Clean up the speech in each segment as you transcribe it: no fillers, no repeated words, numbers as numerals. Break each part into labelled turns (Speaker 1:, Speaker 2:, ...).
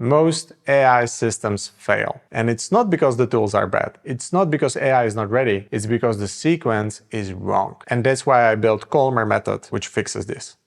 Speaker 1: Most AI systems fail. And it's not because the tools are bad. It's not because AI is not ready. It's because the sequence is wrong. And that's why I built CALMER method, which fixes this.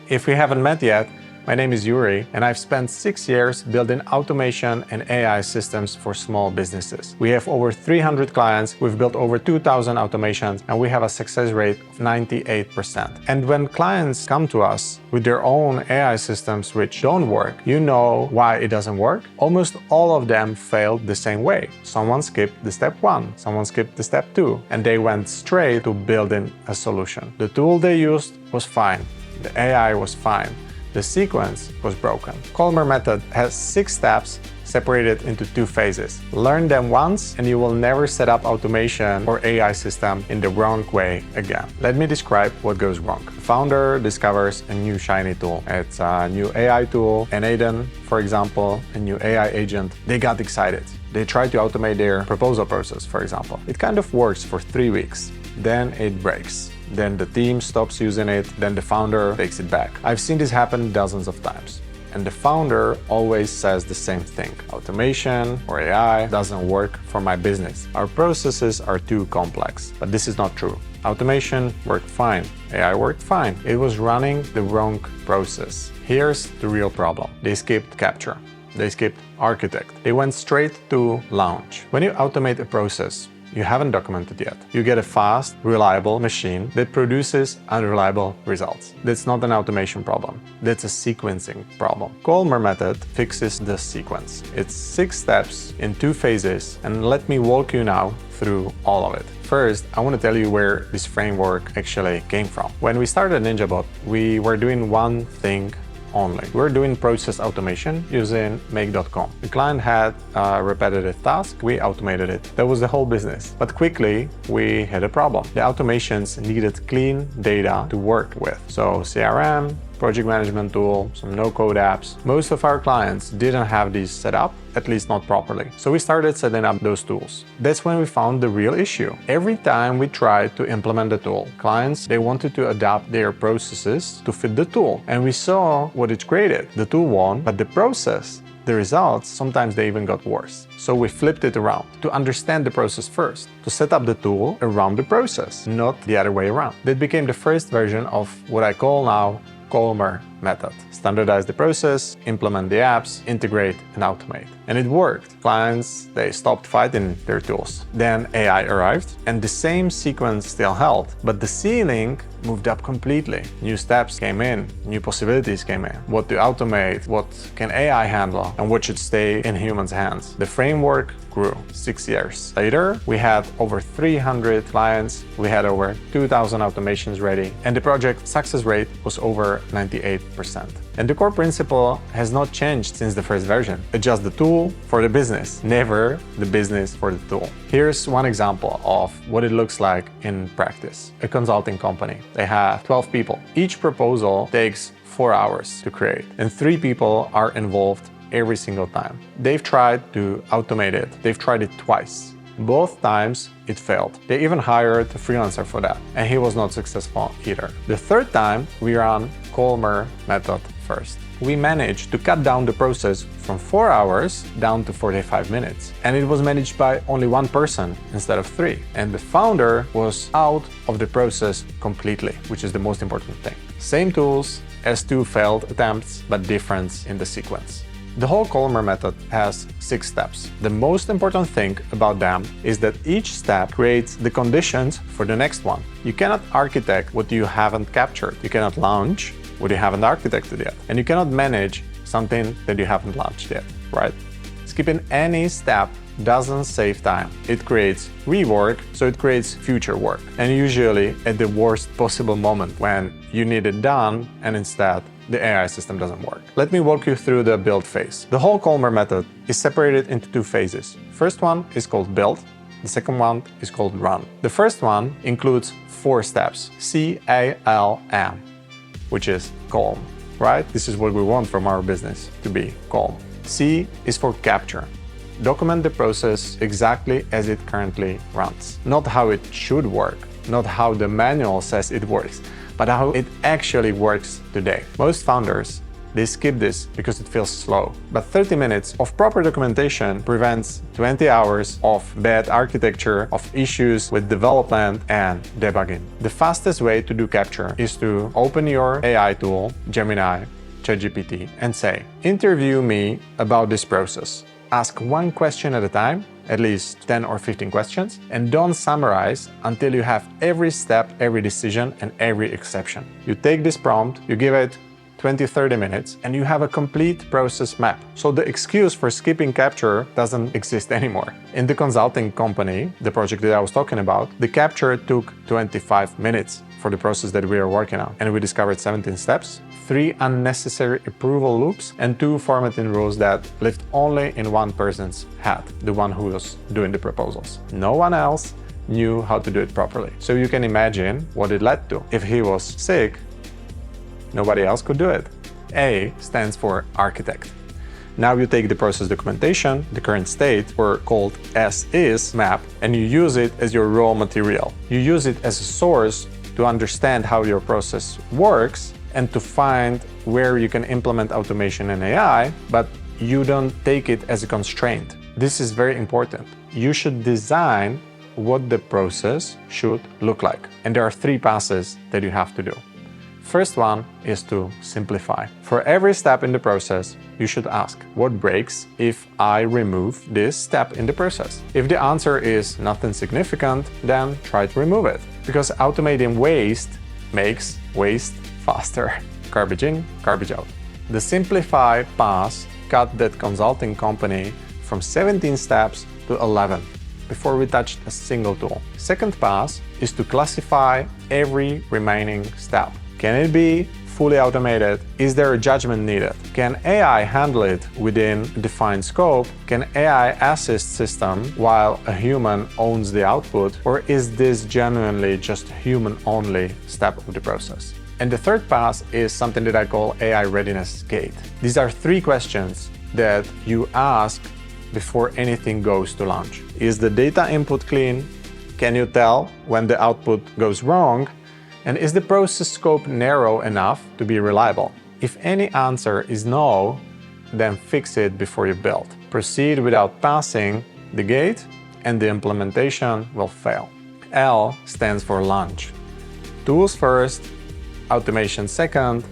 Speaker 1: If we haven't met yet, my name is Yuri, and I've spent 6 years building automation and AI systems for small businesses. We have over 300 clients, we've built over 2,000 automations, and we have a success rate of 98%. And when clients come to us with their own AI systems which don't work, you know why it doesn't work? Almost all of them failed the same way. Someone skipped the step 1, someone skipped the step 2, and they went straight to building a solution. The tool they used was fine, the AI was fine. The sequence was broken. CALMER method has 6 steps separated into 2 phases. Learn them once and you will never set up automation or AI system in the wrong way again. Let me describe what goes wrong. The founder discovers a new shiny tool. It's a new AI tool, an Aiden, for example, a new AI agent. They got excited. They tried to automate their proposal process, for example. It kind of works for 3 weeks. Then it breaks. Then the team stops using it, then the founder takes it back. I've seen this happen dozens of times. And the founder always says the same thing. Automation or AI doesn't work for my business. Our processes are too complex. But this is not true. Automation worked fine. AI worked fine. It was running the wrong process. Here's the real problem. They skipped capture. They skipped architect. They went straight to launch. When you automate a process, you haven't documented yet. You get a fast, reliable machine that produces unreliable results. That's not an automation problem. That's a sequencing problem. CALMER method fixes the sequence. It's 6 steps in 2 phases, and let me walk you now through all of it. First, I want to tell you where this framework actually came from. When we started Ninjabot, we were doing one thing only. We're doing process automation using make.com. The client had a repetitive task, we automated it. That was the whole business. But quickly, we had a problem. The automations needed clean data to work with. So CRM, project management tool, some no-code apps. Most of our clients didn't have these set up, at least not properly. So we started setting up those tools. That's when we found the real issue. Every time we tried to implement the tool, clients, they wanted to adapt their processes to fit the tool. And we saw what it created. The tool won, but the process, the results, sometimes they even got worse. So we flipped it around to understand the process first, to set up the tool around the process, not the other way around. That became the first version of what I call now CALMER method. Standardize the process, implement the apps, integrate and automate. And it worked. Clients, they stopped fighting their tools. Then AI arrived and the same sequence still held, but the ceiling moved up completely. New steps came in, new possibilities came in. What to automate, what can AI handle, and what should stay in humans' hands. The framework grew. 6 years later, we had over 300 clients, we had over 2,000 automations ready, and the project success rate was over 98%. And the core principle has not changed since the first version. Adjust the tool for the business, never the business for the tool. Here's one example of what it looks like in practice. A consulting company. They have 12 people. Each proposal takes 4 hours to create, and 3 people are involved every single time. They've tried to automate it. They've tried it twice. Both times it failed. They even hired a freelancer for that, and he was not successful either. The third time, we ran CALMER method first. We managed to cut down the process from 4 hours down to 45 minutes. And it was managed by only 1 person instead of 3. And the founder was out of the process completely, which is the most important thing. Same tools as 2 failed attempts, but difference in the sequence. The whole CALMER method has 6 steps. The most important thing about them is that each step creates the conditions for the next one. You cannot architect what you haven't captured. You cannot launch what you haven't architected yet. And you cannot manage something that you haven't launched yet, right? Skipping any step doesn't save time. It creates rework, so it creates future work. And usually at the worst possible moment when you need it done and instead the AI system doesn't work. Let me walk you through the build phase. The whole CALMER method is separated into 2 phases. First one is called build. The second one is called run. The first one includes 4 steps. CALM, which is calm, right? This is what we want from our business, to be calm. C is for capture. Document the process exactly as it currently runs. Not how it should work, not how the manual says it works, but how it actually works today. Most founders, They skip this because it feels slow. But 30 minutes of proper documentation prevents 20 hours of bad architecture, of issues with development and debugging. The fastest way to do capture is to open your AI tool, Gemini, ChatGPT, and say, interview me about this process. Ask one question at a time, at least 10 or 15 questions, and don't summarize until you have every step, every decision, and every exception. You take this prompt, you give it 20-30 minutes, and you have a complete process map. So the excuse for skipping capture doesn't exist anymore. In the consulting company, the project that I was talking about, the capture took 25 minutes for the process that we are working on. And we discovered 17 steps, 3 unnecessary approval loops, and 2 formatting rules that lived only in one person's head, the one who was doing the proposals. No one else knew how to do it properly. So you can imagine what it led to. If he was sick, nobody else could do it. A stands for architect. Now you take the process documentation, the current state, or called as-is map, and you use it as your raw material. You use it as a source to understand how your process works and to find where you can implement automation and AI, but you don't take it as a constraint. This is very important. You should design what the process should look like. And there are 3 passes that you have to do. First one is to simplify. For every step in the process, you should ask, what breaks if I remove this step in the process? If the answer is nothing significant, then try to remove it. Because automating waste makes waste faster. Garbage in, garbage out. The simplify pass cut that consulting company from 17 steps to 11 before we touched a single tool. Second pass is to classify every remaining step. Can it be fully automated? Is there a judgment needed? Can AI handle it within a defined scope? Can AI assist system while a human owns the output? Or is this genuinely just a human-only step of the process? And the third pass is something that I call AI readiness gate. These are 3 questions that you ask before anything goes to launch. Is the data input clean? Can you tell when the output goes wrong? And is the process scope narrow enough to be reliable? If any answer is no, then fix it before you build. Proceed without passing the gate and the implementation will fail. L stands for launch. Tools first, automation second,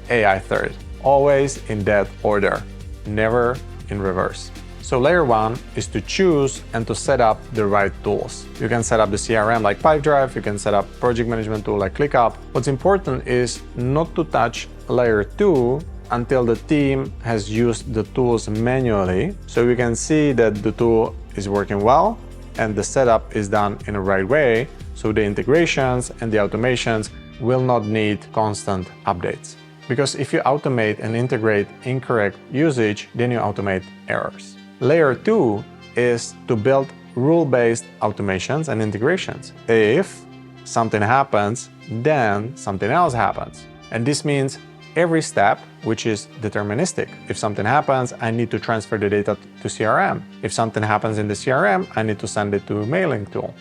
Speaker 1: AI third. Always in that order, never in reverse. So layer 1 is to choose and to set up the right tools. You can set up the CRM like Pipedrive, you can set up project management tool like ClickUp. What's important is not to touch layer 2 until the team has used the tools manually, so we can see that the tool is working well and the setup is done in the right way, so the integrations and the automations will not need constant updates. Because if you automate and integrate incorrect usage, then you automate errors. Layer 2 is to build rule-based automations and integrations. If something happens, then something else happens. And this means every step, which is deterministic. If something happens, I need to transfer the data to CRM. If something happens in the CRM, I need to send it to a mailing tool.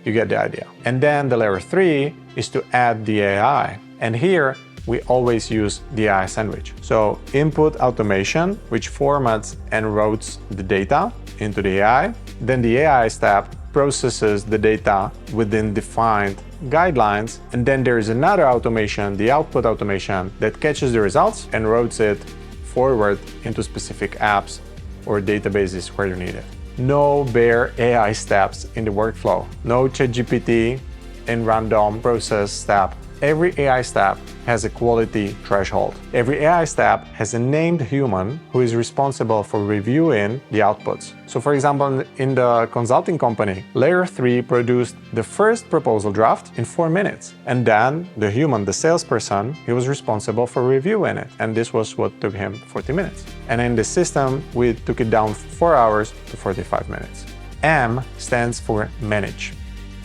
Speaker 1: You get the idea. And then the layer 3 is to add the AI. And here, we always use the AI sandwich. So input automation, which formats and routes the data into the AI. Then the AI step processes the data within defined guidelines. And then there is another automation, the output automation, that catches the results and routes it forward into specific apps or databases where you need it. No bare AI steps in the workflow. No ChatGPT in random process step. Every AI step has a quality threshold. Every AI step has a named human who is responsible for reviewing the outputs. So for example, in the consulting company, layer 3 produced the first proposal draft in 4 minutes. And then the human, the salesperson, he was responsible for reviewing it. And this was what took him 40 minutes. And in the system, we took it down 4 hours to 45 minutes. M stands for manage.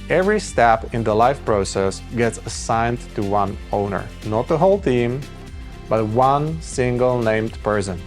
Speaker 1: Every step in the life process gets assigned to one owner, not the whole team, but one single named person.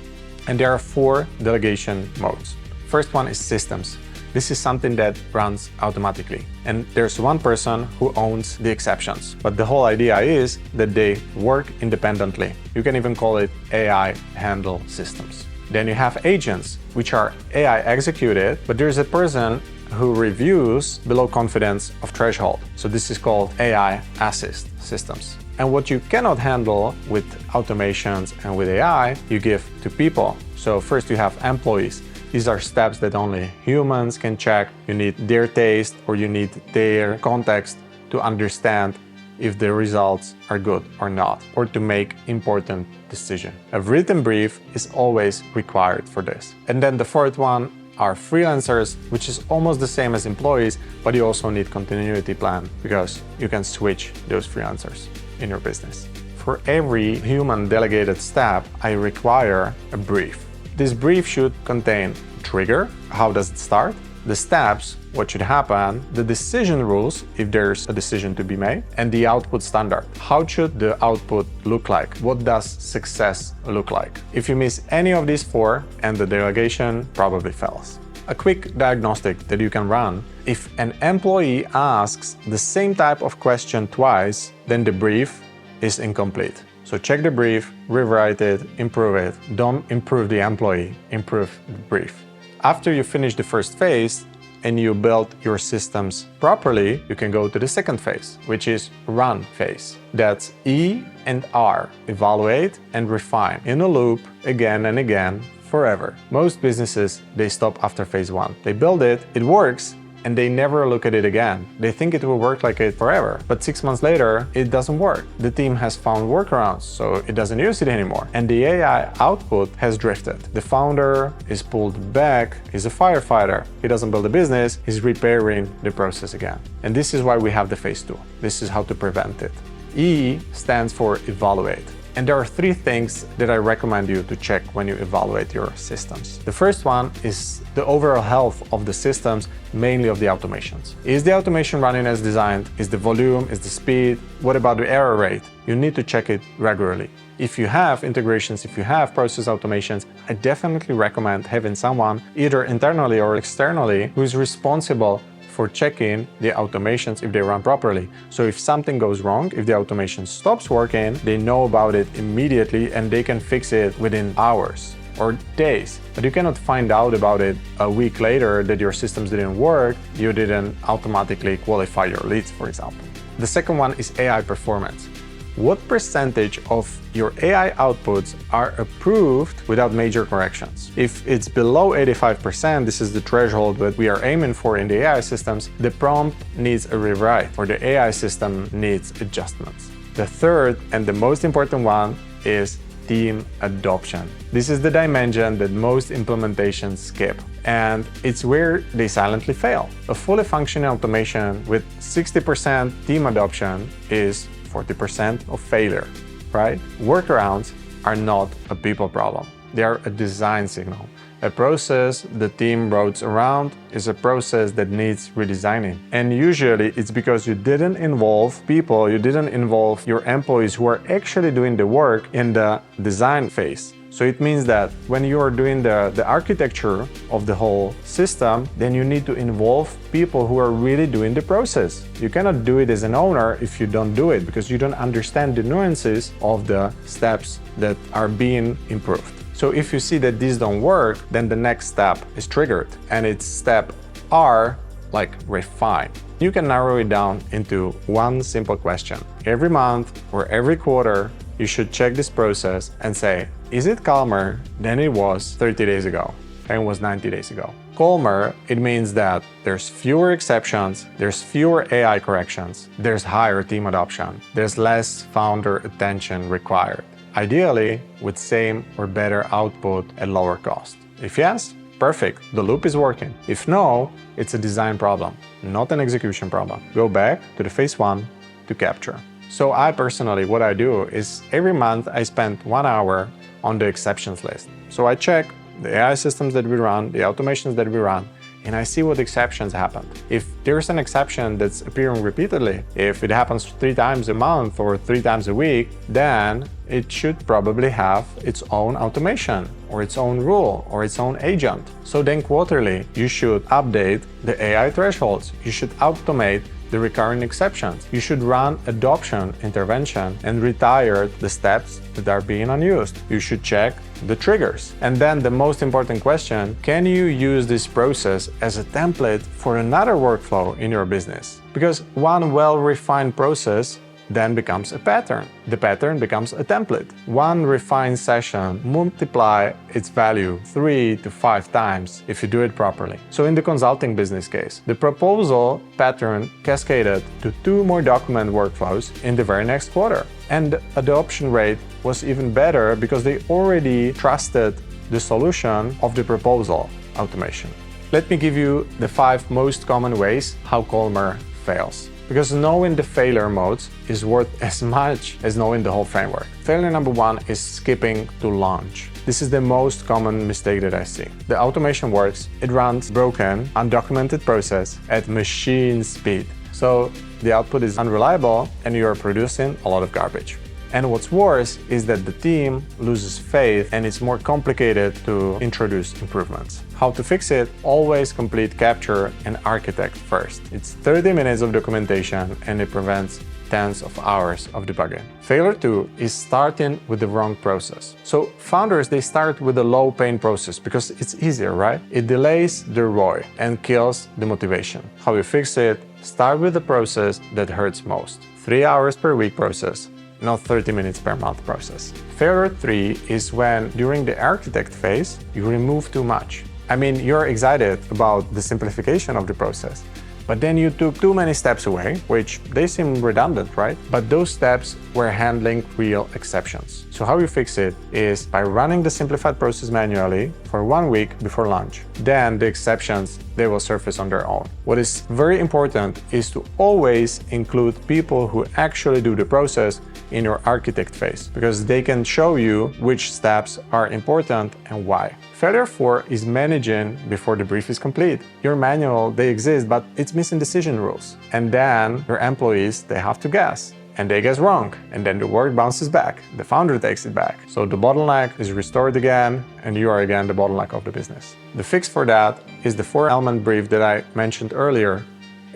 Speaker 1: And there are 4 delegation modes. First one is systems. This is something that runs automatically. And there's one person who owns the exceptions. But the whole idea is that they work independently. You can even call it AI handle systems. Then you have agents, which are AI executed, but there's a person who reviews below confidence of threshold. So this is called AI assist systems. And what you cannot handle with automations and with AI, you give to people. So first you have employees. These are steps that only humans can check. You need their taste or you need their context to understand if the results are good or not, or to make important decisions. A written brief is always required for this. And then the fourth one are freelancers, which is almost the same as employees, but you also need continuity plan because you can switch those freelancers in your business. For every human delegated step, I require a brief. This brief should contain trigger, how does it start, the steps, what should happen, the decision rules, if there's a decision to be made, and the output standard. How should the output look like? What does success look like? If you miss any of these four, and the delegation probably fails. A quick diagnostic that you can run: if an employee asks the same type of question twice, then the brief is incomplete. So check the brief, rewrite it, improve it. Don't improve the employee, improve the brief. After you finish the first phase and you build your systems properly, you can go to the second phase, which is run phase. That's E and R, evaluate and refine, in a loop again and again, forever. Most businesses, they stop after phase one. They build it, it works, and they never look at it again. They think it will work like it forever, but 6 months later, it doesn't work. The team has found workarounds, so it doesn't use it anymore. And the AI output has drifted. The founder is pulled back, he's a firefighter. He doesn't build a business, he's repairing the process again. And this is why we have the phase two. This is how to prevent it. E stands for evaluate. And there are three things that I recommend you to check when you evaluate your systems. The first one is the overall health of the systems, mainly of the automations. Is the automation running as designed? Is the volume? Is the speed? What about the error rate? You need to check it regularly. If you have integrations, if you have process automations, I definitely recommend having someone, either internally or externally, who is responsible for checking the automations if they run properly. So if something goes wrong, if the automation stops working, they know about it immediately and they can fix it within hours or days. But you cannot find out about it a week later that your systems didn't work, you didn't automatically qualify your leads, for example. The second one is AI performance. What percentage of your AI outputs are approved without major corrections? If it's below 85%, this is the threshold that we are aiming for in the AI systems, the prompt needs a rewrite or the AI system needs adjustments. The third and the most important one is team adoption. This is the dimension that most implementations skip, and it's where they silently fail. A fully functioning automation with 60% team adoption is 40% of failure, right? Workarounds are not a people problem. They are a design signal. A process the team routes around is a process that needs redesigning. And usually it's because you didn't involve people, you didn't involve your employees who are actually doing the work in the design phase. So it means that when you are doing the architecture of the whole system, then you need to involve people who are really doing the process. You cannot do it as an owner if you don't do it, because you don't understand the nuances of the steps that are being improved. So if you see that these don't work, then the next step is triggered, and it's step R, like refine. You can narrow it down into one simple question. Every month or every quarter, you should check this process and say, is it calmer than it was 30 days ago and it was 90 days ago? Calmer, it means that there's fewer exceptions, there's fewer AI corrections, there's higher team adoption, there's less founder attention required. Ideally, with same or better output at lower cost. If yes, perfect, the loop is working. If no, it's a design problem, not an execution problem. Go back to the phase one to capture. So I personally, what I do is every month I spend 1 hour on the exceptions list. So I check the AI systems that we run, the automations that we run, and I see what exceptions happened. If there's an exception that's appearing repeatedly, if it happens 3 times a month or 3 times a week, then it should probably have its own automation or its own rule or its own agent. So then quarterly, you should update the AI thresholds. You should automate the recurring exceptions. You should run adoption intervention and retire the steps that are being unused. You should check the triggers. And then the most important question, can you use this process as a template for another workflow in your business? Because one well-refined process then becomes a pattern. The pattern becomes a template. One refined session multiply its value 3 to 5 times if you do it properly. So in the consulting business case, the proposal pattern cascaded to 2 more document workflows in the very next quarter. And the adoption rate was even better because they already trusted the solution of the proposal automation. Let me give you the 5 most common ways how CALMER fails. Because knowing the failure modes is worth as much as knowing the whole framework. Failure number 1 is skipping to launch. This is the most common mistake that I see. The automation works, it runs broken, undocumented process at machine speed. So the output is unreliable and you are producing a lot of garbage. And what's worse is that the team loses faith and it's more complicated to introduce improvements. How to fix it? Always complete capture and architect first. It's 30 minutes of documentation and it prevents tens of hours of debugging. Failure 2 is starting with the wrong process. So founders, they start with a low pain process because it's easier, right? It delays the ROI and kills the motivation. How you fix it? Start with the process that hurts most. 3 hours per week process, not 30 minutes per month process. Failure 3 is when, during the architect phase, you remove too much. I mean, you're excited about the simplification of the process, but then you took too many steps away, which they seem redundant, right? But those steps were handling real exceptions. So how you fix it is by running the simplified process manually for 1 week before launch. Then the exceptions, they will surface on their own. What is very important is to always include people who actually do the process in your architect phase, because they can show you which steps are important and why. Failure 4 is managing before the brief is complete. Your manual, they exist, but it's missing decision rules. And then your employees, they have to guess. And they guess wrong. And then the work bounces back. The founder takes it back. So the bottleneck is restored again, and you are again the bottleneck of the business. The fix for that is the 4-element brief that I mentioned earlier.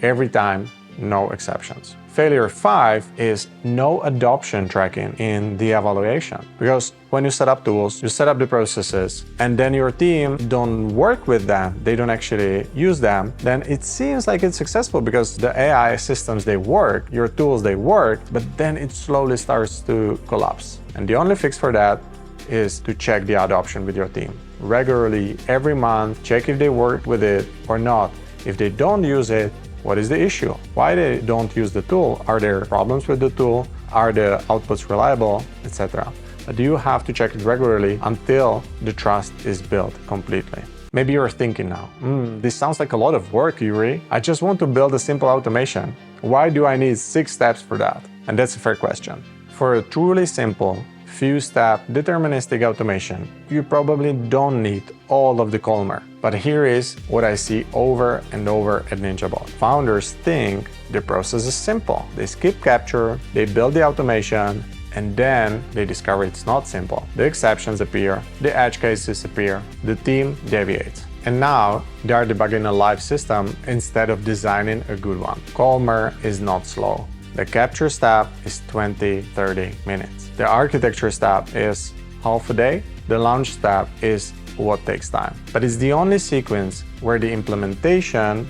Speaker 1: Every time, no exceptions. Failure 5 is no adoption tracking in the evaluation. Because when you set up tools, you set up the processes, and then your team don't work with them, they don't actually use them, then it seems like it's successful because the AI systems, they work, your tools, they work, but then it slowly starts to collapse. And the only fix for that is to check the adoption with your team. Regularly, every month, check if they work with it or not. If they don't use it, what is the issue? Why they don't use the tool? Are there problems with the tool? Are the outputs reliable, etc.? But you have to check it regularly until the trust is built completely. Maybe you're thinking now, this sounds like a lot of work, Yuri. I just want to build a simple automation. Why do I need 6 steps for that? And that's a fair question. For a truly simple, few-step deterministic automation, you probably don't need all of the CALMER. But here is what I see over and over at Ninjabot. Founders think the process is simple. They skip capture, they build the automation, and then they discover it's not simple. The exceptions appear, the edge cases appear, the team deviates. And now they are debugging a live system instead of designing a good one. CALMER is not slow. The capture step is 20-30 minutes. The architecture step is half a day. The launch step is what takes time. But it's the only sequence where the implementation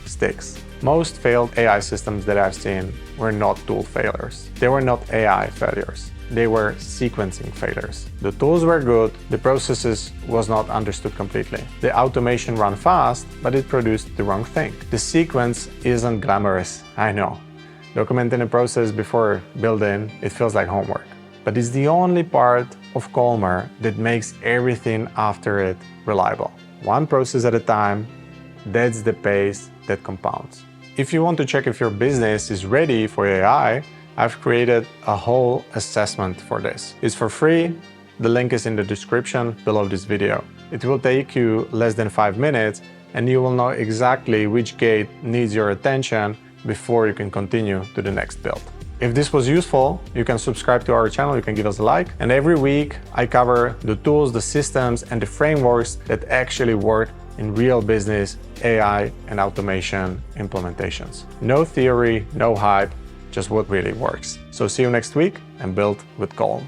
Speaker 1: sticks. Most failed AI systems that I've seen were not tool failures. They were not AI failures. They were sequencing failures. The tools were good, the processes was not understood completely. The automation ran fast, but it produced the wrong thing. The sequence isn't glamorous, I know. Documenting a process before building, it feels like homework. But it's the only part of CALMER that makes everything after it reliable. One process at a time, that's the pace that compounds. If you want to check if your business is ready for AI, I've created a whole assessment for this. It's for free. The link is in the description below this video. It will take you less than 5 minutes, and you will know exactly which gate needs your attention before you can continue to the next build. If this was useful, you can subscribe to our channel, you can give us a like, and every week I cover the tools, the systems, and the frameworks that actually work in real business, AI, and automation implementations. No theory, no hype, just what really works. So see you next week and build with Calm.